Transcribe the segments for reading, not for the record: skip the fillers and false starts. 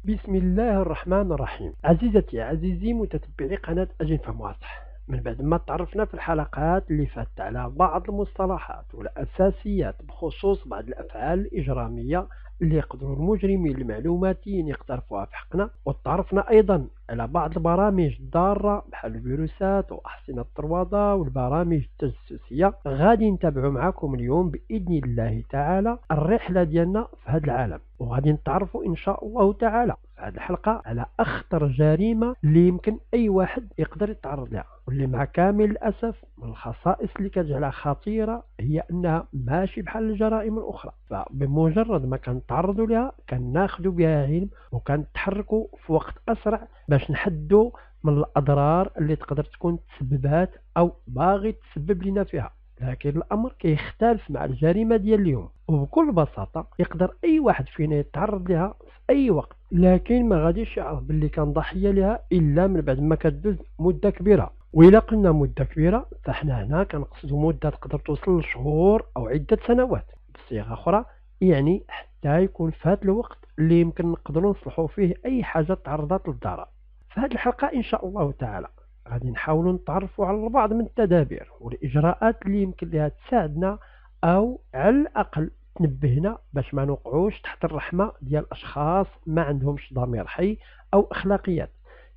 بسم الله الرحمن الرحيم. عزيزتي عزيزي متتبعي قناة أجن فهم واضح، من بعد ما تعرفنا في الحلقات اللي فاتت على بعض المصطلحات والأساسيات بخصوص بعض الأفعال الإجرامية اللي يقدروا المجرمين المعلوماتيين يقترفوها في حقنا، وتعرفنا أيضا على بعض البرامج الضارة بحال الفيروسات وأحصنة الطروادة والبرامج التجسسية. غادي نتابعوا معكم اليوم بإذن الله تعالى الرحلة ديالنا في هذا العالم، وغادي نتعرفوا إن شاء الله تعالى في هذه الحلقة على أخطر جريمة اللي يمكن أي واحد يقدر يتعرض لها، واللي مع كامل الأسف من الخصائص اللي كتجعلها خطيرة هي أنها ماشي بحال الجرائم الأخرى، فبمجرد ما كنتعرضوا لها كناخذوا بها علم وكنتحركوا في وقت أسرع باش نحدوا من الأضرار اللي تقدر تكون تسببات أو باغي تسبب لنا فيها. لكن الأمر كيختلف مع الجريمة ديال اليوم، وبكل بساطة يقدر أي واحد فينا يتعرض لها في أي وقت، لكن ما غاديش يعرف باللي كان ضحية لها إلا من بعد ما كتدوز مدة كبيرة. وإلا قلنا مدة كبيرة فاحنا هنا كنقصدوا مدة تقدر توصل لشهور أو عدة سنوات. بصيغة أخرى يعني حتى يكون فات الوقت اللي يمكن نقدروا نصلحوا فيه أي حاجة تعرضت للضرر. في هذه الحلقة إن شاء الله تعالى غادي نحاولوا نتعرفوا على البعض من التدابير والإجراءات اللي يمكن لها تساعدنا أو على الأقل تنبهنا باش ما نوقعوش تحت الرحمة ديال أشخاص ما عندهمش ضمير حي أو أخلاقيات،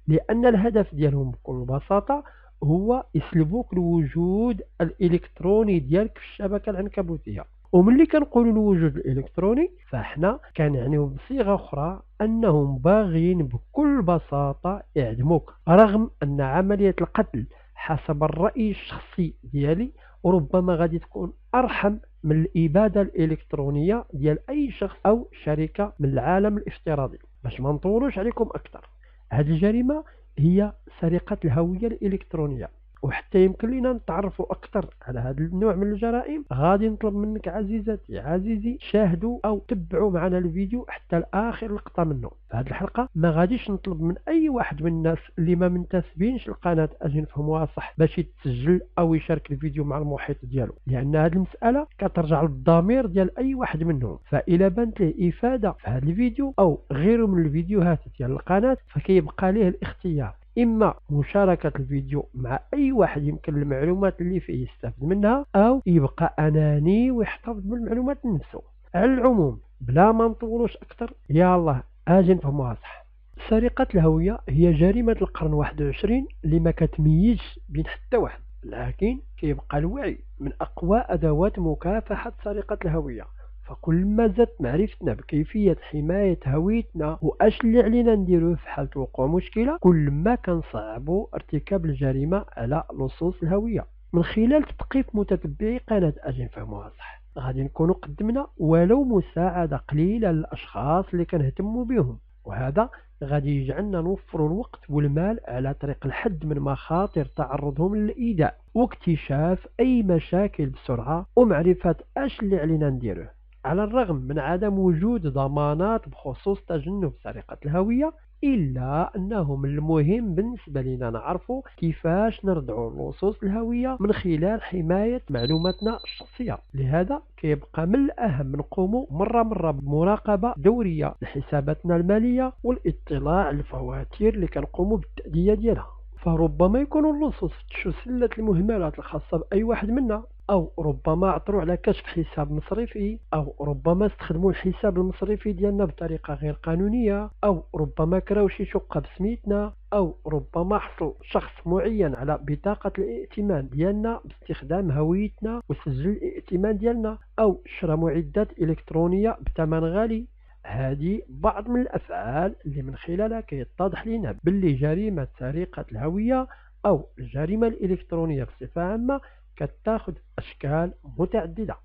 لأن الهدف ديالهم بكل بساطة هو يسلبوك الوجود الإلكتروني ديالك في الشبكة العنكبوتية. وملي كنقولوا الوجود الإلكتروني فاحنا كنعنيو بصيغة أخرى أنهم باغيين بكل بساطة يعدموك، رغم أن عملية القتل حسب الرأي الشخصي ديالي وربما غادي تكون أرحم من الإبادة الإلكترونية ديال أي شخص أو شركة من العالم الافتراضي. باش ما نطولوش عليكم أكثر، هذه الجريمة هي سرقة الهوية الإلكترونية. وحتى يمكن لنا نتعرفوا أكثر على هذا النوع من الجرائم غادي نطلب منك عزيزتي عزيزي شاهدوا أو تبعوا معنا الفيديو حتى لآخر لقطة منه. في هذه الحلقة ما غاديش نطلب من أي واحد من الناس اللي ما منتسبينش لقناة أجي نفهموها صح باش يتسجل أو يشارك الفيديو مع المحيط ديالو، لأن هذه المسألة كترجع للضمير ديال أي واحد منهم. فإلا بانت له إفادة في هذا الفيديو أو غيره من الفيديوهات ديال القناة فكيبقى ليه الاختيار، إما مشاركة الفيديو مع أي واحد يمكن المعلومات اللي فيه يستفد منها، أو يبقى أناني ويحتفظ بالمعلومات لنفسه. على العموم بلا ما نطولوش أكثر يلا أجي نفهموها صح. سرقة الهوية هي جريمة القرن 21 اللي ما كتميزش بين حتى واحد، لكن كيبقى الوعي من أقوى أدوات مكافحة سرقة الهوية. فكل ما زادت معرفتنا بكيفية حماية هويتنا وأش اللي علينا نديروه في حالة وقوع مشكلة، كل ما كنصعبوا ارتكاب الجريمة على لصوص الهوية. من خلال تثقيف متتبعي قناة أجي نفهموها صح غادي نكونوا قدمنا ولو مساعدة قليلة للأشخاص اللي كنهتموا بهم، وهذا غادي يجعلنا نوفر الوقت والمال على طريق الحد من مخاطر تعرضهم للإيذاء واكتشاف أي مشاكل بسرعة ومعرفة أش اللي علينا نديروه. على الرغم من عدم وجود ضمانات بخصوص تجنب سرقة الهوية، إلا أنه من المهم بالنسبة لنا نعرفوا كيفاش نردعوا لصوص الهوية من خلال حماية معلوماتنا الشخصية. لهذا كيبقى من الأهم نقوموا مرة بمراقبة دورية لحساباتنا المالية والاطلاع على الفواتير اللي كنقوموا بالتأدية ديالها. فربما يكون اللصوص فتشوا سلة المهملات الخاصة بأي واحد منا، أو ربما عثروا على كشف حساب مصرفي، أو ربما استخدموا الحساب المصرفي ديالنا بطريقة غير قانونية، أو ربما كراو شي شقة بسميتنا، أو ربما حصل شخص معين على بطاقة الائتمان ديالنا باستخدام هويتنا وسجل الائتمان ديالنا، أو شرى معدات إلكترونية بثمن غالي. هذه بعض من الأفعال اللي من خلالها كيتضح لنا باللي جريمة سرقة الهوية أو الجريمة الإلكترونية بصفة عامة كتاخذ أشكال متعددة.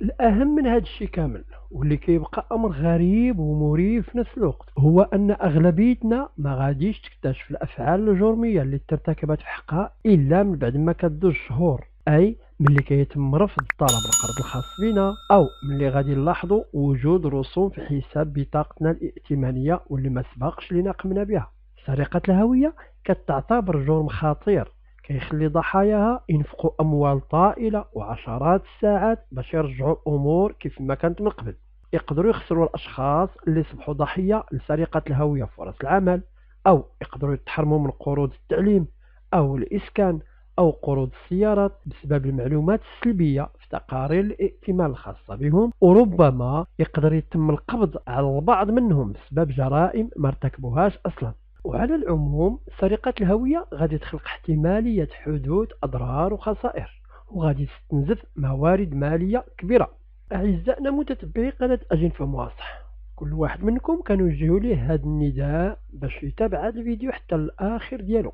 الأهم من هذا الشيء كامل واللي كيبقى أمر غريب ومريب في نفس الوقت هو أن أغلبيتنا ما غاديش تكتشف الأفعال الجرمية اللي ترتكبت في حقها إلا من بعد ما كدوز شهور، أي ملي كيتم رفض طلب القرض الخاص بنا، أو ملي غادي نلاحظوا وجود رسوم في حساب بطاقتنا الائتمانية واللي ما سبقش لنا قمنا بها. سرقة الهوية كتعتبر جرم خطير كيخلي ضحاياها ينفقوا أموال طائلة وعشرات الساعات باش يرجعوا الأمور كيف ما كانت من قبل. يقدروا يخسروا الأشخاص اللي صبحوا ضحية لسرقة الهوية في فرص العمل، أو يقدروا يتحرموا من قروض التعليم أو الإسكان أو قروض السيارات بسبب المعلومات السلبية في تقارير الائتمان الخاصة بهم، وربما يقدر يتم القبض على البعض منهم بسبب جرائم ما ارتكبوهاش أصلا. وعلى العموم سرقة الهوية غادي تخلق احتمالية حدوث أضرار وخسائر، وغادي تستنزف موارد مالية كبيرة. أعزائنا متتبعي قناة أجنفة مواصح، كل واحد منكم كان يوجهوا ليه هذا النداء باش يتابع هذا الفيديو حتى الآخر ديالو.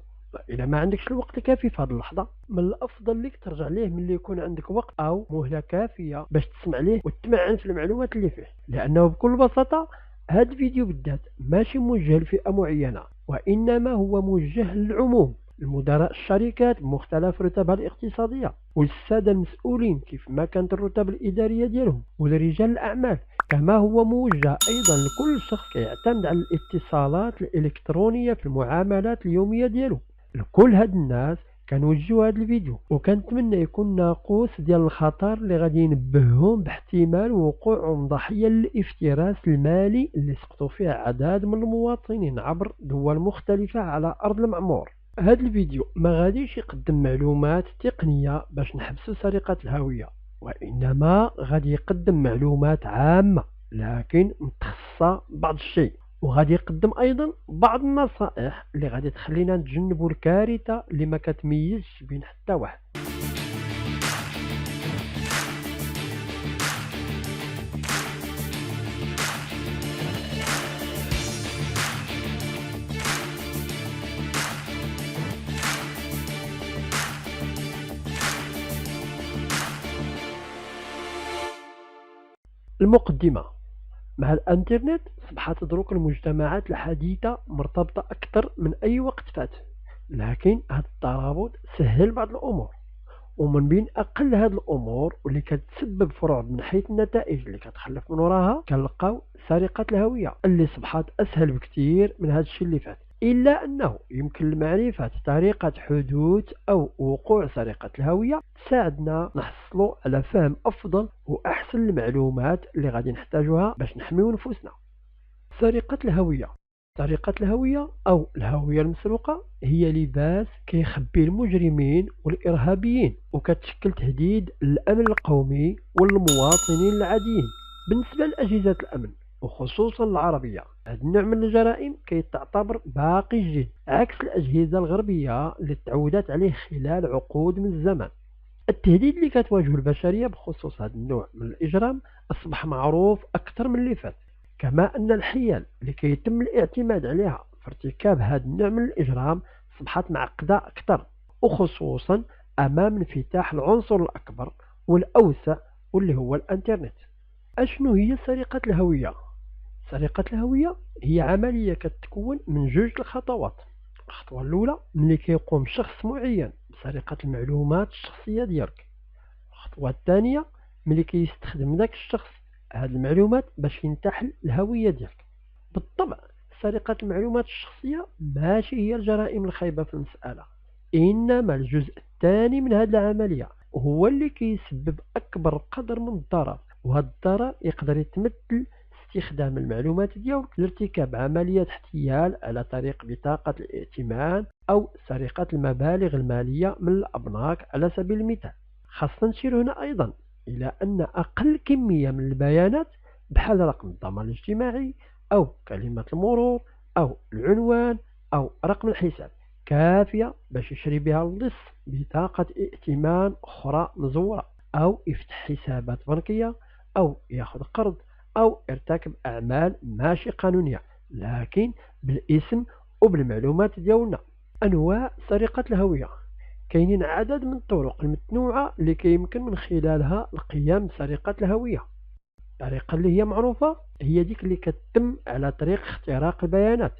إلا ما عندكش الوقت الكافي في هذه اللحظة، من الأفضل لك ترجع ليه ملي يكون عندك وقت أو مهلة كافية باش تسمع ليه وتتمعن في المعلومات اللي فيه، لأنه بكل بساطة هذا الفيديو بالذات ماشي موجه لفئة معينة، وإنما هو موجه للعموم، لمدراء الشركات بمختلف رتبها الاقتصادية، والسادة المسؤولين كيف ما كانت الرتب الإدارية ديالهم، ولرجال الأعمال، كما هو موجه أيضا لكل شخص يعتمد على الاتصالات الإلكترونية في المعاملات اليومية ديالو. لكل هاد الناس كنوجهوا هذا الفيديو، وكنتمنى يكون ناقوس ديال الخطر اللي غادي ينبههم باحتمال وقوعهم ضحية للافتراس المالي اللي سقطوا فيه عدد من المواطنين عبر دول مختلفة على أرض المعمور. هذا الفيديو ما غاديش يقدم معلومات تقنية باش نحبسوا سرقة الهوية، وإنما غادي يقدم معلومات عامة لكن متخصصة بعض الشيء، وغادي يقدم ايضا بعض النصائح اللي غادي تخلينا نتجنبوا الكارثه اللي ما كتميزش بين حتى واحد. المقدمه: مع الانترنت أصبحت دروك المجتمعات الحديثة مرتبطة أكثر من أي وقت فات، لكن هذا الترابط سهل بعض الأمور، ومن بين أقل هذه الأمور واللي كتسبب فروع من حيث النتائج اللي كتخلف من وراها كنلقاو سرقة الهوية اللي أصبحت أسهل بكثير من هذا الشيء اللي فات، إلا أنه يمكن لمعرفة طريقة حدوث أو وقوع سرقة الهوية تساعدنا نحصلوا على فهم أفضل وأحسن المعلومات اللي غادي نحتاجوها باش نحميو نفوسنا. سرقة الهوية أو الهوية المسروقة هي لباس كيخبي المجرمين والإرهابيين، وكتشكل تهديد للأمن القومي والمواطنين العاديين. بالنسبة لأجهزة الأمن وخصوصا العربية، هذا النوع من الجرائم كيتعتبر باقي جديد عكس الأجهزة الغربية اللي تعودت عليه خلال عقود من الزمن. التهديد اللي كتواجه البشرية بخصوص هذا النوع من الإجرام أصبح معروف أكثر من اللي فات، كما أن الحيل اللي كيتم الاعتماد عليها في ارتكاب هذا النوع من الإجرام أصبحت معقدة أكثر، وخصوصا أمام انفتاح العنصر الأكبر والأوسع واللي هو الإنترنت. أشنو هي سرقة الهوية؟ سرقة الهوية هي عملية كتكون من جوج الخطوات. الخطوة الأولى ملي كيقوم شخص معين بسرقة المعلومات الشخصية ديالك. الخطوة الثانية ملي كيستخدم ذاك الشخص هذه المعلومات باش ينتحل الهوية ديالك. بالطبع سرقة المعلومات الشخصية ماشي هي الجرائم الخايبة في المسألة، إنما الجزء الثاني من هذه العملية هو اللي كيسبب أكبر قدر من الضرر، وهذا الضرر يقدر يتمثل استخدام المعلومات ديالك لارتكاب عملية احتيال على طريق بطاقة الائتمان أو سرقة المبالغ المالية من الأبناك على سبيل المثال. خاصة نشير هنا أيضا إلى أن أقل كمية من البيانات بحال رقم الضمان الاجتماعي أو كلمة المرور أو العنوان أو رقم الحساب كافية باش يشري بها اللص بطاقة ائتمان أخرى مزورة، أو يفتح حسابات بنكية، أو ياخذ قرض، أو يرتكب أعمال ماشي قانونية لكن بالاسم وبالمعلومات ديالنا. أنواع سرقة الهوية: كاينين عدد من الطرق المتنوعة اللي كيمكن من خلالها القيام بسرقة الهوية. الطريقة اللي هي معروفة هي ديك اللي كتتم على طريق اختراق البيانات،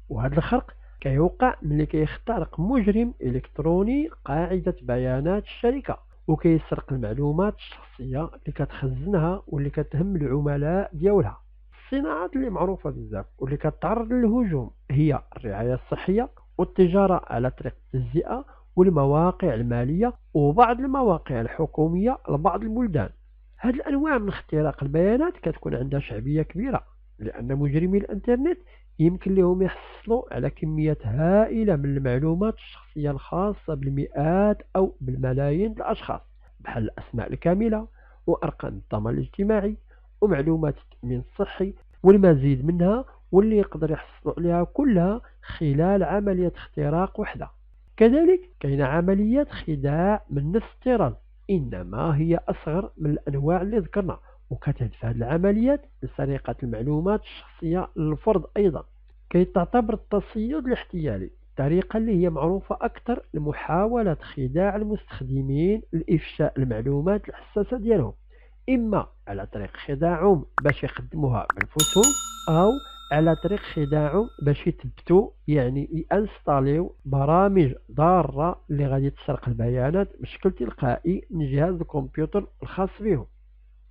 وهذا الخرق كيوقع ملي كيخترق مجرم إلكتروني قاعدة بيانات الشركة وكيسرق المعلومات الشخصية اللي كتخزنها واللي كتهم العملاء ديالها. الصناعات اللي معروفة بزاف واللي كتعرض للهجوم هي الرعاية الصحية والتجارة على طريق التجزئة والمواقع المالية وبعض المواقع الحكومية لبعض البلدان. هاد الأنواع من اختراق البيانات كتكون عندها شعبية كبيرة، لأن مجرمي الإنترنت يمكن لهم يحصلوا على كميات هائلة من المعلومات الشخصية الخاصة بالمئات أو بالملايين الأشخاص، بحال الأسماء الكاملة وأرقام الضمان الاجتماعي ومعلومات التأمين الصحي والمزيد منها، واللي يقدر يحصلوا عليها كلها خلال عملية اختراق وحدة. كذلك كاين عمليات خداع من نفس الطراز، إنما هي أصغر من الأنواع اللي ذكرنا، وكتهدف هذه العمليات لسرقة المعلومات الشخصية للفرد. أيضا كتعتبر التصيد الاحتيالي الطريقة اللي هي معروفة أكثر لمحاولة خداع المستخدمين لإفشاء المعلومات الحساسة ديالهم، إما على طريق خداعهم باش يخدموها بنفسهم، أو على طريق خداعهم باش يثبتوا يعني ينستاليو برامج ضارة اللي غادي تسرق البيانات بشكل تلقائي من جهاز الكمبيوتر الخاص بهم.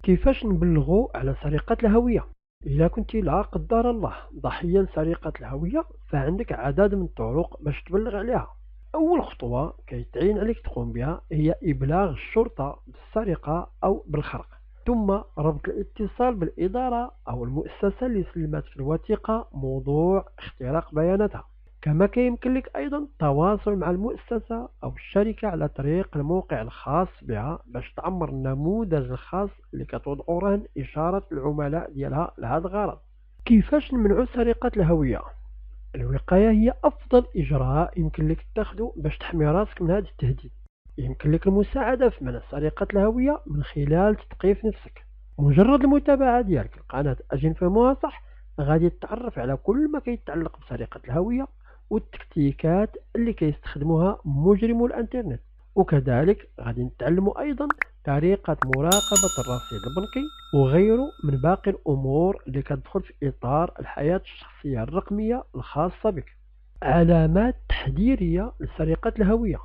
كيفاش نبلغوا على سرقة الهوية؟ إذا كنت لا قدر الله ضحية لسرقة الهوية فعندك عدد من الطرق باش تبلغ عليها. أول خطوة كيتعين عليك تقوم بها هي إبلاغ الشرطة بالسرقة أو بالخرق، ثم ربط الاتصال بالإدارة أو المؤسسة اللي سلمت في الوثيقة موضوع اختراق بياناتها. كما كيمكن لك أيضا التواصل مع المؤسسة أو الشركة على طريق الموقع الخاص بها باش تعمر النموذج الخاص اللي كتوضع رهن إشارة العملاء ديالها لهذا الغرض. كيفاش نمنعوا سرقة الهوية؟ الوقاية هي أفضل إجراء يمكن لك تاخده باش تحمي راسك من هذا التهديد. يمكن لك المساعدة في منع سرقة الهوية من خلال تثقيف نفسك. مجرد المتابعة ديالك لقناة أجن فهموها صح غادي تتعرف على كل ما كيتعلق بسرقة الهوية والتكتيكات اللي كيستخدموها مجرمو الانترنت، وكذلك غادي نتعلموا ايضا طريقة مراقبة الرصيد البنكي وغيره من باقي الامور اللي كتدخل في اطار الحياة الشخصية الرقمية الخاصة بك. علامات تحذيرية لسرقة الهوية: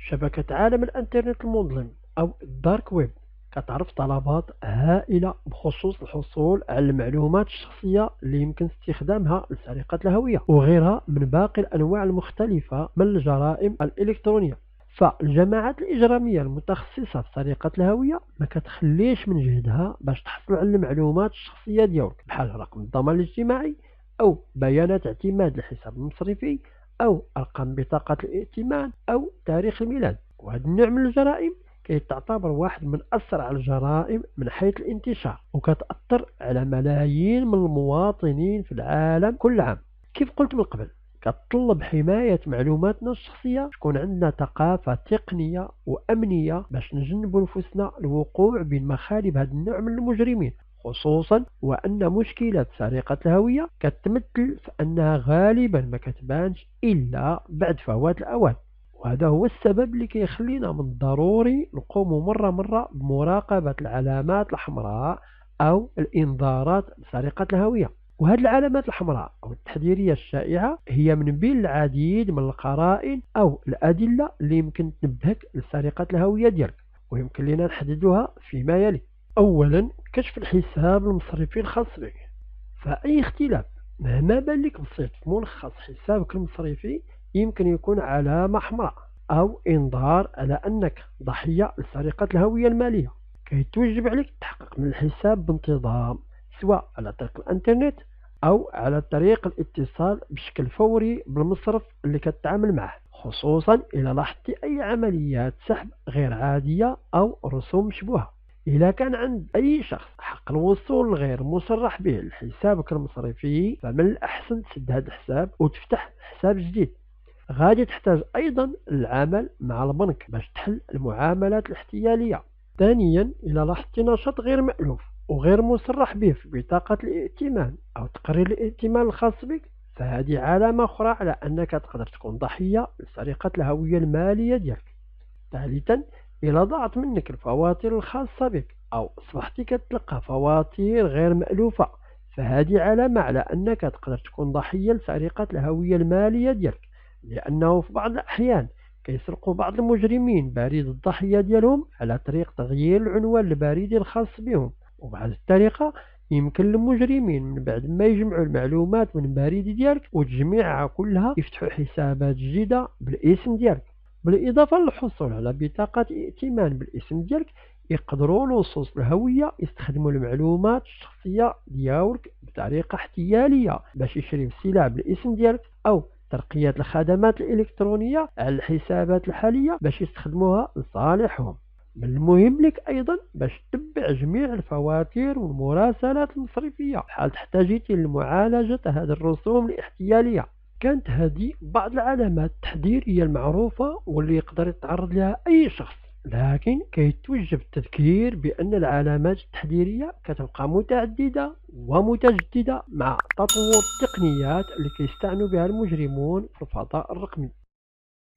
شبكة عالم الانترنت المظلم او الدارك ويب كتعرف طلبات هائلة بخصوص الحصول على المعلومات الشخصية اللي يمكن استخدامها لسرقة الهوية وغيرها من باقي الأنواع المختلفة من الجرائم الإلكترونية. فالجماعات الإجرامية المتخصصة في سرقة الهوية ما كتخليش من جهدها باش تحصل على المعلومات الشخصية ديالك، بحال رقم الضمان الاجتماعي أو بيانات اعتماد الحساب المصرفي أو أرقام بطاقة الائتمان أو تاريخ الميلاد. وهذا النوع من الجرائم كتعتبر واحد من أسرع الجرائم من حيث الانتشار، وكتأثر على ملايين من المواطنين في العالم كل عام. كيف قلت من قبل كتطلب حماية معلوماتنا الشخصية، تكون عندنا ثقافة تقنية وأمنية باش نجنبوا نفسنا الوقوع بين مخالب هذا النوع من المجرمين، خصوصا وأن مشكلة سرقة الهوية كتمثل في أنها غالبا ما كتبانش إلا بعد فوات الأوان. وهذا هو السبب اللي كيخلينا من الضروري نقوم مرة بمراقبة العلامات الحمراء أو الإنذارات بسرقة الهوية. وهذه العلامات الحمراء أو التحذيرية الشائعة هي من بين العديد من القرائن أو الأدلة اللي يمكن تنبهك لسرقة الهوية ديالك، ويمكن لنا نحددها فيما يلي. أولا، كشف الحساب المصرفي الخاص بك. فأي اختلاف مهما بان لك بسيط في ملخص حسابك المصرفي يمكن يكون علامة حمراء أو إنذار على أنك ضحية لسرقة الهوية المالية. كيتوجب عليك التحقق من الحساب بانتظام، سواء على طريق الانترنت أو على طريق الاتصال بشكل فوري بالمصرف اللي كتعامل معه، خصوصا إذا لاحظت أي عمليات سحب غير عادية أو رسوم مشبوهة. إذا كان عند أي شخص حق الوصول غير مصرح به لحسابك المصرفي فمن الأحسن تسد هذا الحساب وتفتح حساب جديد. غادي تحتاج أيضا العمل مع البنك باش تحل المعاملات الاحتيالية. ثانيا، إذا لاحظت نشاط غير مألوف وغير مصرح به في بطاقة الائتمان أو تقرير الائتمان الخاص بك فهذه علامة أخرى على أنك تقدر تكون ضحية لسرقة الهوية المالية ديالك. ثالثا، إذا ضاعت منك الفواتير الخاصة بك أو أصبحت كتلقى فواتير غير مألوفة فهذه علامة على أنك تقدر تكون ضحية لسرقة الهوية المالية ديالك، لأنه في بعض الأحيان كيسرقوا بعض المجرمين بريد الضحية ديالهم على طريق تغيير العنوان البريدي الخاص بهم. وبهذه الطريقة يمكن للمجرمين من بعد ما يجمعوا المعلومات من البريد ديالك وتجميعها كلها يفتحوا حسابات جديدة بالاسم ديالك. بالإضافة للحصول على بطاقة ائتمان بالاسم ديالك يقدروا لصوص الهوية يستخدموا المعلومات الشخصية ديالك بطريقة احتيالية باش يشريو السلع بالاسم ديالك، أو ترقية الخدمات الإلكترونية على الحسابات الحالية باش يستخدموها لصالحهم. من المهم لك أيضا باش تتبع جميع الفواتير والمراسلات المصرفية بحال تحتاجيتي لمعالجة هذه الرسوم الاحتيالية. كانت هذه بعض العلامات التحذيرية المعروفة واللي يقدر يتعرض لها أي شخص، لكن كيتوجب التذكير بأن العلامات التحذيرية كتبقى متعددة ومتجددة مع تطور التقنيات اللي كيستعنوا بها المجرمون في الفضاء الرقمي.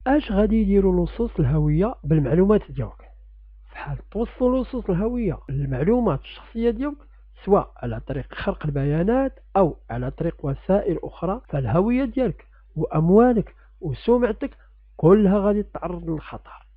اش غادي يديروا لصوص الهوية بالمعلومات ديالك؟ فحال توصلوا لصوص الهوية للمعلومات الشخصية ديالك سواء على طريق خرق البيانات أو على طريق وسائل أخرى، فالهوية ديالك وأموالك وسمعتك كلها غادي تتعرض للخطر.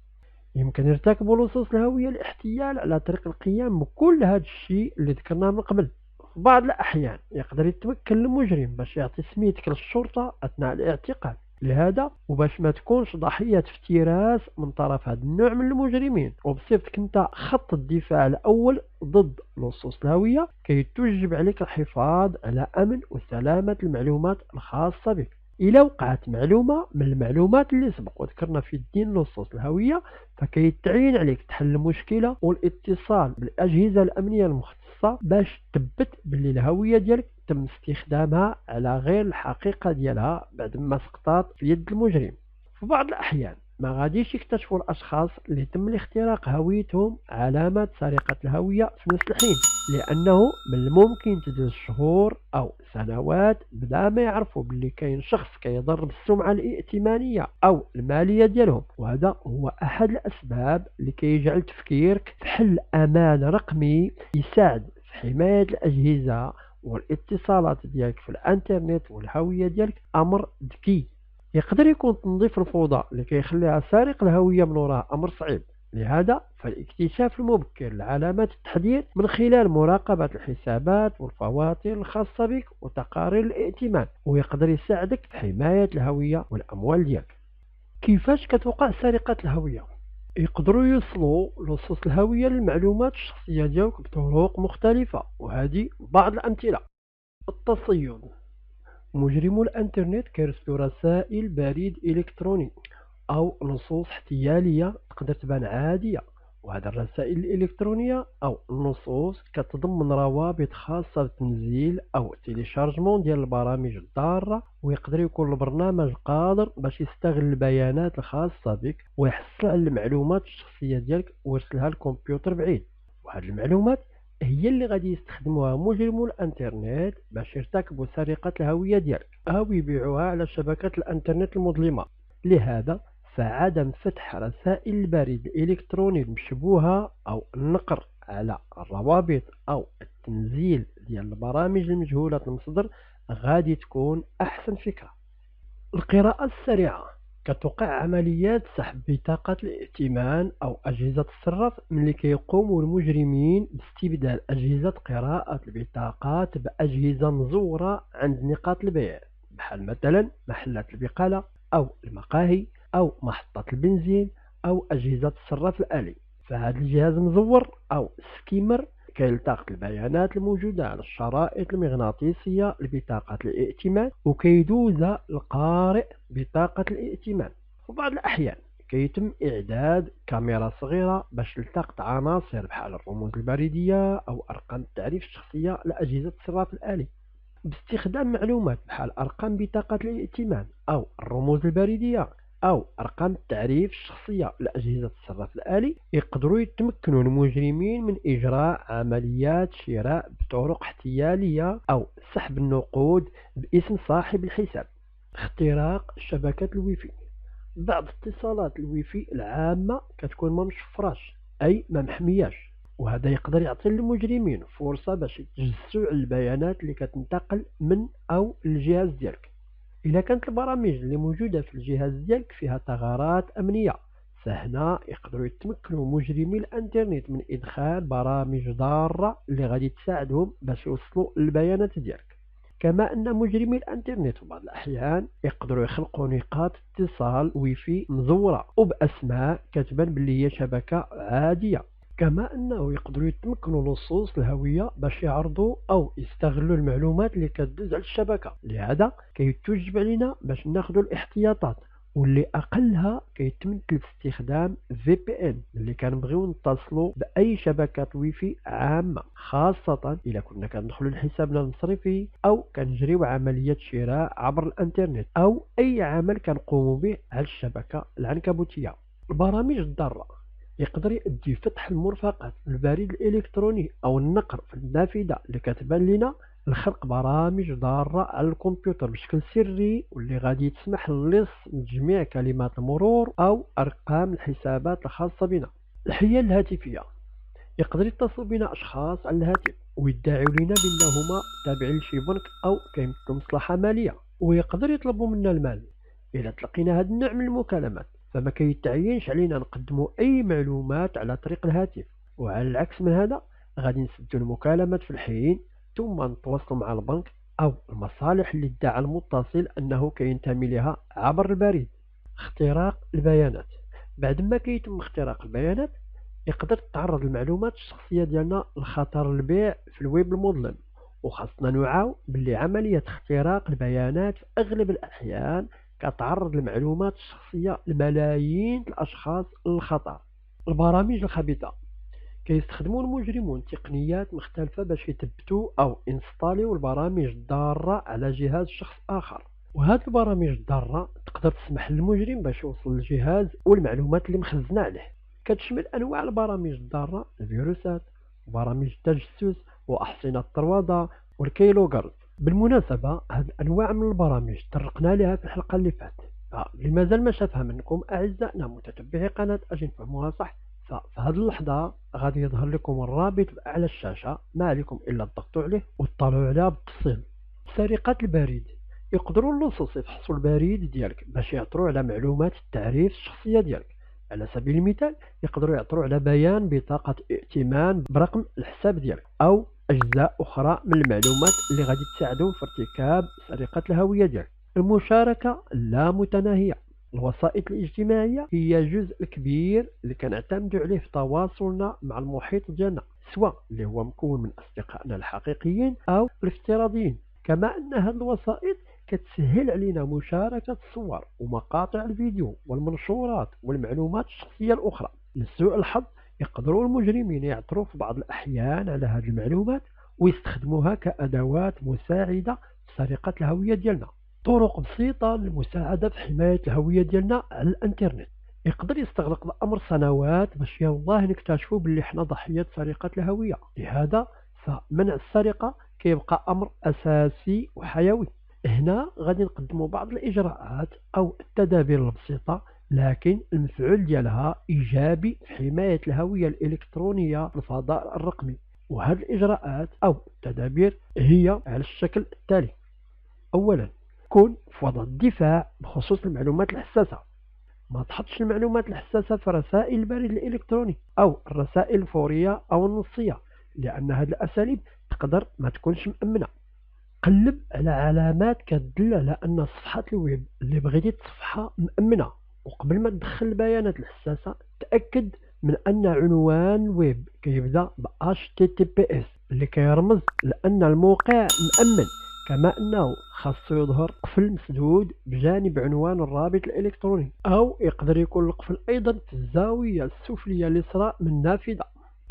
يمكن يرتكبوا لصوص الهوية الاحتيال على طريق القيام بكل هذا الشيء اللي ذكرناه من قبل. في بعض الأحيان يقدر يتمكن المجرم باش يعطي سميتك للشرطة أثناء الاعتقال، لهذا وباش ما تكونش ضحية افتراس من طرف هذا النوع من المجرمين، وبصفتك انت خط الدفاع الأول ضد لصوص الهوية كيتوجب عليك الحفاظ على أمن وسلامة المعلومات الخاصة بك. إلا وقعت معلومة من المعلومات اللي سبق وذكرنا في الدين لصوص الهوية، فكيتعين عليك تحل المشكلة والاتصال بالأجهزة الأمنية المختصة باش تثبت باللي الهوية ديالك تم استخدامها على غير الحقيقة ديالها بعد ما سقطت في يد المجرم. في بعض الأحيان ما غاديش يكتشفوا الأشخاص اللي تم الاختراق هويتهم علامات سرقة الهوية في نفس الحين، لأنه من الممكن تدوز شهور أو سنوات بلا ما يعرفوا باللي كاين شخص كيضر بالسمعة الائتمانية أو المالية ديالهم، وهذا هو أحد الأسباب اللي كيجعل تفكيرك في حل أمان رقمي يساعد في حماية الأجهزة والاتصالات ديالك في الانترنت والهوية ديالك أمر ذكي. يقدر يكون تنظيف الفوضى اللي كيخليها سارق الهوية من وراء أمر صعيب، لهذا فالاكتشاف المبكر لعلامات التحذير من خلال مراقبة الحسابات والفواتير الخاصة بك وتقارير الائتمان ويقدر يساعدك في حماية الهوية والأموال ديالك. كيفاش كتوقع سرقة الهوية؟ يقدروا يوصلوا لصوص الهوية للمعلومات الشخصية ديالك بطرق مختلفة، وهذه بعض الأمثلة. التصيد: مجرمو الانترنت كيرسلوا رسائل بريد الكتروني او نصوص احتياليه تقدر تبان عاديه، وهذه الرسائل الالكترونيه او النصوص كتضمن روابط خاصه بالتنزيل او تيليشارجمون ديال البرامج الضاره، ويقدر يكون البرنامج قادر باش يستغل البيانات الخاصه بك ويحصل على المعلومات الشخصيه ديالك ويرسلها للكمبيوتر بعيد، وهذه المعلومات هي اللي غادي يستخدموها مجرمو الانترنت باش يرتكبوا سرقة الهوية ديالك أو يبيعوها على شبكات الانترنت المظلمة. لهذا فعدم فتح رسائل البريد الإلكتروني المشبوهة أو النقر على الروابط أو التنزيل ديال البرامج المجهولة المصدر غادي تكون أحسن فكرة. القراءة السريعة: كتوقع عمليات سحب بطاقة الائتمان أو أجهزة الصراف ملي كيقوموا المجرمين باستبدال أجهزة قراءة البطاقات بأجهزة مزورة عند نقاط البيع بحال مثلا محلات البقالة أو المقاهي أو محطة البنزين أو أجهزة الصراف الآلي. فهذا الجهاز المزور أو سكيمر كيلتقط البيانات الموجودة على الشرائط المغناطيسية لبطاقة الائتمان وكيدوز القارئ بطاقة الائتمان. في بعض الأحيان كيتم إعداد كاميرا صغيرة باش تلتقط عناصر بحال الرموز البريدية أو أرقام التعريف الشخصية لأجهزة الصراف الآلي. باستخدام معلومات بحال أرقام بطاقة الائتمان أو الرموز البريدية أو أرقام التعريف الشخصية لأجهزة الصراف الآلي يقدروا يتمكنوا المجرمين من إجراء عمليات شراء بطرق احتيالية أو سحب النقود باسم صاحب الحساب. اختراق شبكة الويفي: بعض اتصالات الويفي العامة كتكون ما مشفراش أي ما محمياش، وهذا يقدر يعطي للمجرمين فرصة باش يتجسسوا على البيانات اللي كتنتقل من أو الجهاز ديالك. إذا كانت البرامج اللي موجودة في الجهاز ديالك فيها ثغرات أمنية، فهنا يقدروا يتمكنوا مجرمي الانترنت من إدخال برامج ضارة اللي غادي تساعدهم باش يوصلوا للبيانات ديالك. كما أن مجرمي الانترنت في بعض الأحيان يقدروا يخلقوا نقاط اتصال ويفي مزورة وبأسماء كتبان باللي هي شبكة عادية، كما أنه يقدروا يتمكنوا لصوص الهوية باش يعرضوا أو يستغلوا المعلومات اللي كدوز على الشبكة. لهذا كيتوجب علينا باش ناخذوا الاحتياطات، واللي أقلها كيتمثل في استخدام VPN اللي كنبغيو نتصلوا بأي شبكات ويفي عامة، خاصة إذا كنا كندخلوا لحسابنا المصرفي أو كنجريو عملية شراء عبر الإنترنت أو أي عمل كنقوموا به على الشبكة العنكبوتية. البرامج الضارة يقدر يؤدي فتح المرفقات البريد الإلكتروني أو النقر في النافذة اللي كتبان لنا لخلق برامج ضارة على الكمبيوتر بشكل سري، واللي غادي تسمح للص من جميع كلمات المرور أو أرقام الحسابات الخاصة بنا. الحيل الهاتفية يقدر يتصل بنا أشخاص على الهاتف ويدعوا لنا بأنهما تابعين لشي بنك أو كيمثلوا مصلحة مالية، ويقدر يطلبوا منا المال. إذا تلقينا هذا النوع من المكالمات فما كيتعينش علينا نقدموا أي معلومات على طريق الهاتف، وعلى العكس من هذا غادي نسدوا المكالمات في الحين ثم نتواصلوا مع البنك أو المصالح اللي ادعى المتصل أنه كينتمي لها عبر البريد. اختراق البيانات. بعد ما كيتم اختراق البيانات يقدر تعرض المعلومات الشخصية ديالنا لخطر البيع في الويب المظلم، وخاصنا نوعاو باللي عملية اختراق البيانات في أغلب الأحيان كتعرض المعلومات الشخصية لملايين الأشخاص للخطر. البرامج الخبيثة كيستخدموا المجرمون تقنيات مختلفة باش يثبتوا أو انستاليو البرامج الضارة على جهاز شخص آخر، وهاد البرامج الضارة تقدر تسمح للمجرم باش يوصل للجهاز والمعلومات اللي مخزنة عليه. كتشمل أنواع البرامج الضارة الفيروسات وبرامج التجسس وأحصنة الطروادة والكيلوغرز. بالمناسبة هاد الأنواع من البرامج طرقنا لها في الحلقة اللي فاتت، فلما زال ما شافها منكم أعزائنا متتبعي قناة أجل فهموها صح، ففي هذه اللحظة غادي يظهر لكم الرابط بأعلى الشاشة، ما عليكم إلا الضغط عليه وتطلعوا عليها بالتفصيل. سرقة البريد. يقدروا اللصوص يفحصوا البريد ديالك باش يعثروا على معلومات التعريف الشخصية ديالك. على سبيل المثال يقدروا يعثروا على بيان بطاقة ائتمان برقم الحساب ديالك أو أجزاء أخرى من المعلومات اللي غادي تساعدهم في ارتكاب سرقة الهوية ديالك. المشاركة اللامتناهية. الوسائط الاجتماعية هي جزء كبير اللي كنعتمدوا عليه في تواصلنا مع المحيط ديالنا، سواء اللي هو مكون من أصدقائنا الحقيقيين أو الافتراضيين. كما أن هذه الوسائط كتسهل علينا مشاركة الصور ومقاطع الفيديو والمنشورات والمعلومات الشخصية الأخرى. لسوء الحظ يقدروا المجرمين يعثروا في بعض الأحيان على هذه المعلومات ويستخدموها كأدوات مساعدة في سرقة الهوية ديالنا. طرق بسيطة للمساعدة في حماية الهوية ديالنا على الانترنت. يقدر يستغرق الأمر سنوات باش يلاه نكتشفوا باللي حنا ضحية سرقة الهوية، لهذا فمنع السرقة كيبقى أمر أساسي وحيوي. هنا غادي نقدموا بعض الإجراءات أو التدابير البسيطة لكن المفعول ديالها إيجابي في حماية الهوية الإلكترونية في الفضاء الرقمي. وهذه الإجراءات أو التدابير هي على الشكل التالي. أولا، كن في وضع الدفاع بخصوص المعلومات الحساسة. ما تحطش المعلومات الحساسة في رسائل البريد الإلكتروني أو الرسائل الفورية أو النصية، لأن هذه الأساليب تقدر ما تكونش مأمنة. قلب على علامات كتدل على أن صفحة الويب اللي بغيتي تصفحها مأمنة، وقبل ما تدخل البيانات الحساسة تأكد من أن عنوان الويب كيبدأ ب HTTPS اللي كيرمز لأن الموقع مأمن. كما أنه خاص يظهر قفل مسدود بجانب عنوان الرابط الإلكتروني، أو يقدر يكون القفل أيضا في الزاوية السفلية اليسرى من النافذة.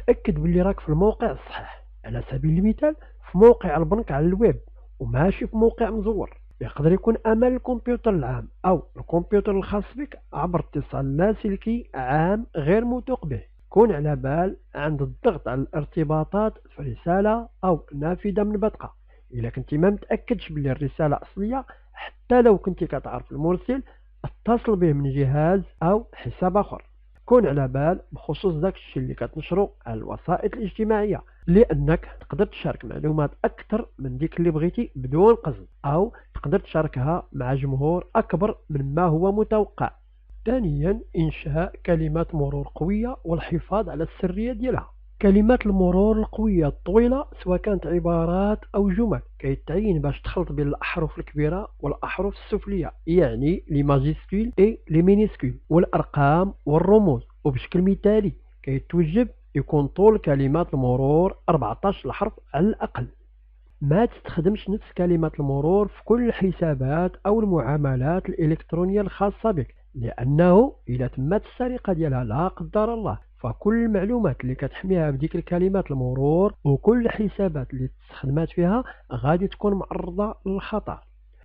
تأكد باللي راك في الموقع الصحيح، على سبيل المثال في موقع البنك على الويب وماشي في موقع مزور. يقدر يكون أمام الكمبيوتر العام أو الكمبيوتر الخاص بك عبر اتصال لاسلكي عام غير موثوق به. كون على بال عند الضغط على الارتباطات في رسالة أو نافذة من بطاقة. إلا كنتي ما متأكدش بلي الرسالة أصلية، حتى لو كنتي كتعرف المرسل، اتصل به من جهاز أو حساب آخر. كون على بال بخصوص داك الشيء اللي كتنشرو على الوسائط الاجتماعية، لأنك تقدر تشارك معلومات أكثر من ديك اللي بغيتي بدون قصد، أو تقدر تشاركها مع جمهور أكبر مما هو متوقع. ثانيا، إنشاء كلمات مرور قوية والحفاظ على السرية ديالها. كلمات المرور القوية الطويلة سواء كانت عبارات أو جمل كيتعين باش تخلط بين الأحرف الكبيرة والأحرف السفلية، يعني لي ماجيسكول اي لي مينيسكول، والأرقام والرموز، وبشكل مثالي كيتوجب يكون طول كلمات المرور 14 حرف على الأقل. ما تستخدمش نفس كلمات المرور في كل الحسابات أو المعاملات الإلكترونية الخاصة بك، لأنه إذا تمت السرقة ديالها لا قدر الله، فكل المعلومات اللي كتحميها بديك الكلمات المرور وكل الحسابات اللي تستخدمات فيها غادي تكون معرضة للخطر.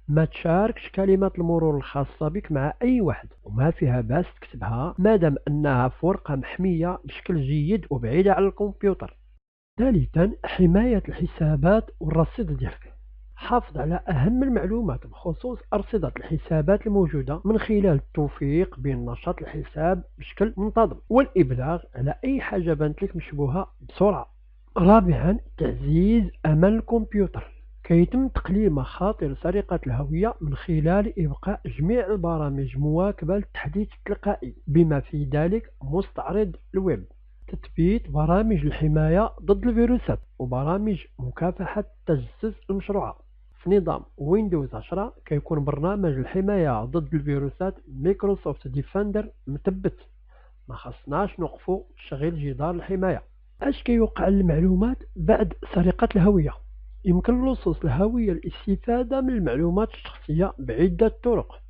ما تشاركش كلمات المرور الخاصة بك مع أي واحد، وما فيها باس تكتبها مادام أنها في ورقة محمية بشكل جيد وبعيدة على الكمبيوتر. ثالثا، حماية الحسابات والرصيد ديالك. حافظ على أهم المعلومات بخصوص أرصدة الحسابات الموجودة من خلال التوفيق بين نشاط الحساب بشكل منتظم والإبلاغ على أي حاجة بانت لك مشبوهة بسرعة. رابعا، تعزيز أمان الكمبيوتر. كيتم تقليل مخاطر سرقة الهوية من خلال إبقاء جميع البرامج مواكبة للتحديث التلقائي بما في ذلك مستعرض الويب، تثبيت برامج الحماية ضد الفيروسات وبرامج مكافحة التجسس المشروعة. في نظام ويندوز 10 كيكون برنامج الحماية ضد الفيروسات مايكروسوفت ديفندر مثبت، ما خصناش نوقفوا تشغيل جدار الحماية. اش كيوقع للمعلومات بعد سرقة الهوية؟ يمكن لصوص الهوية الاستفادة من المعلومات الشخصية بعدة طرق.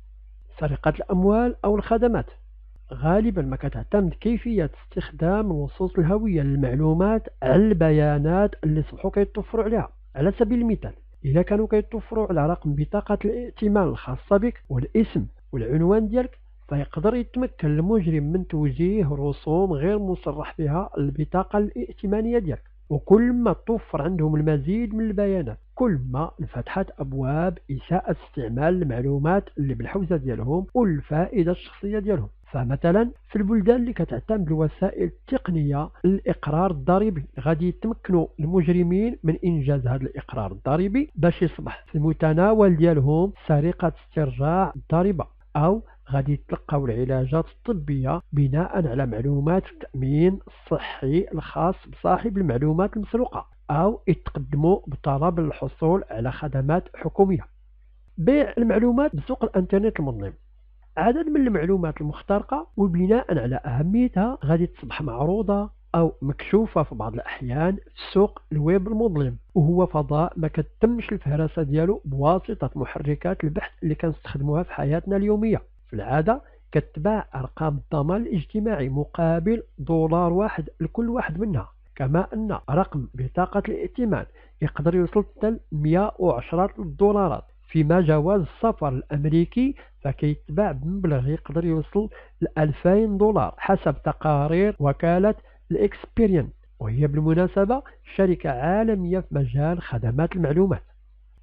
سرقة الأموال أو الخدمات، غالبا ما كتعتمد كيفية استخدام لصوص الهوية للمعلومات على البيانات اللي صبحوا كيتوفروا عليها. على سبيل المثال، إذا كانوا كيتوفروا على رقم بطاقة الائتمان الخاصة بك والاسم والعنوان ديالك، فيقدر يتمكن المجرم من توجيه رسوم غير مصرح بها البطاقة الائتمانية ديالك. وكل ما توفر عندهم المزيد من البيانات، كل ما انفتحت أبواب إساءة استعمال المعلومات اللي بالحوزة ديالهم والفائدة الشخصية ديالهم. فمثلا في البلدان اللي كتعتمد الوسائل التقنية للإقرار الضريبي، غادي يتمكنوا المجرمين من إنجاز هذا الإقرار الضريبي باش يصبح في المتناول ديالهم سرقة استرجاع الضريبة، أو غادي يتلقاو العلاجات الطبية بناء على معلومات التأمين الصحي الخاص بصاحب المعلومات المسروقة، أو يتقدموا بطلب للحصول على خدمات حكومية. بيع المعلومات بسوق الانترنت المظلم، عدد من المعلومات المخترقة وبناء على أهميتها غادي تصبح معروضة أو مكشوفة في بعض الأحيان في سوق الويب المظلم، وهو فضاء ما كتمش الفهرسة ديالو بواسطة محركات البحث اللي كنستخدموها في حياتنا اليومية. في العادة كتباع أرقام الضمان الاجتماعي مقابل دولار واحد لكل واحد منها، كما أن رقم بطاقة الائتمان يقدر يوصل حتى 110 دولارات، فيما جواز السفر الأمريكي فكيتباع بمبلغ يقدر يوصل ل 2000 دولار حسب تقارير وكالة الإكسبيريان، وهي بالمناسبة شركة عالمية في مجال خدمات المعلومات.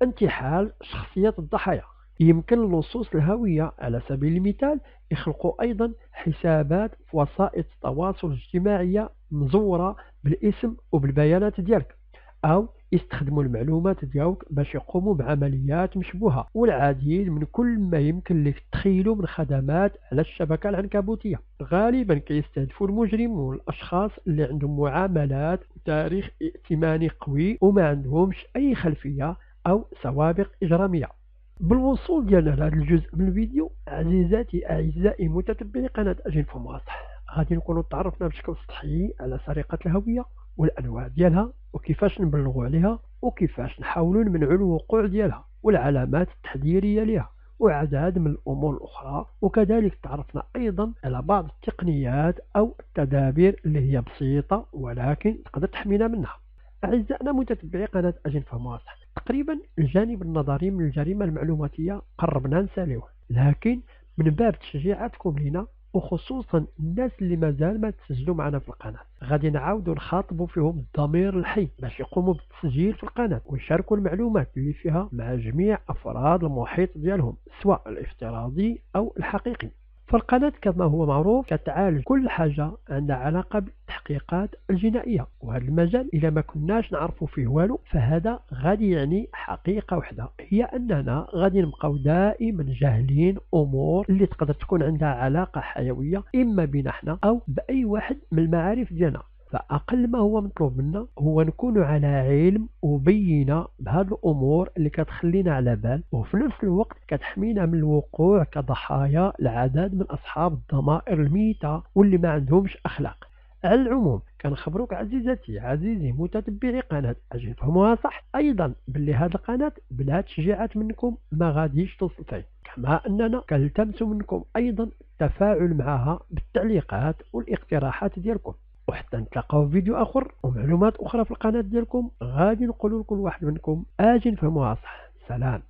انتحال شخصيات الضحايا، يمكن لصوص الهوية على سبيل المثال يخلقوا أيضا حسابات في وسائط التواصل الاجتماعي مزورة بالاسم وبالبيانات ديالك، أو يستخدموا المعلومات ديالك باش يقوموا بعمليات مشبوهة والعديد من كل ما يمكن لك تخيلوا من خدمات على الشبكة العنكبوتية. غالبا كيستهدفوا المجرمون الأشخاص اللي عندهم معاملات وتاريخ ائتماني قوي وما عندهمش أي خلفية أو سوابق إجرامية. بالوصول ديالنا لهذا الجزء من الفيديو، عزيزاتي أعزائي متتبعي قناة أجين فمواصح، غادي نكونوا تعرفنا بشكل سطحي على سرقة الهوية والأنواع ديالها وكيفاش نبلغوا عليها وكيفاش نحاولوا نمنعوا الوقوع ديالها والعلامات التحذيرية لها وعدد من الأمور الأخرى. وكذلك تعرفنا أيضا على بعض التقنيات أو التدابير اللي هي بسيطة ولكن تقدر تحمينا منها. أعزائنا متتبعي قناة أجين فمواصح، تقريبا الجانب النظري من الجريمة المعلوماتية قربنا نساليوه، لكن من باب تشجيعاتكم لنا وخصوصا الناس اللي مازال ما تسجلوا معنا في القناة، غادي نعاودوا نخاطبوا فيهم الضمير الحي باش يقوموا بالتسجيل في القناة ويشاركوا المعلومات اللي فيها مع جميع أفراد المحيط ديالهم سواء الافتراضي أو الحقيقي. فالقناة كما هو معروف كتعالج كل حاجة عندها علاقة بالتحقيقات الجنائية، وهذا المجال إذا ما كناش نعرفوا فيه والو فهذا غادي يعني حقيقة واحدة، هي أننا غادي نبقاو دائما جاهلين أمور اللي تقدر تكون عندها علاقة حيوية إما بنا حنا أو بأي واحد من المعارف ديالنا. فأقل ما هو مطلوب منا هو نكون على علم وبينة بهذه الأمور اللي كتخلينا على بال، وفي نفس الوقت كتحمينا من الوقوع كضحايا لعدد من أصحاب الضمائر الميتة واللي ما عندهمش أخلاق. على العموم كنخبروك عزيزتي عزيزي متتبعي قناة أجل فهموها صح أيضا باللي هاد القناة بلا تشجيعات منكم ما غاديش توصل فين، كما أننا كنلتمس منكم أيضا التفاعل معها بالتعليقات والاقتراحات ديالكم. وحتى نتلاقاو في فيديو آخر ومعلومات أخرى في القناة ديالكم غادي نقولوا لكل واحد منكم أجل فهموها صح. سلام.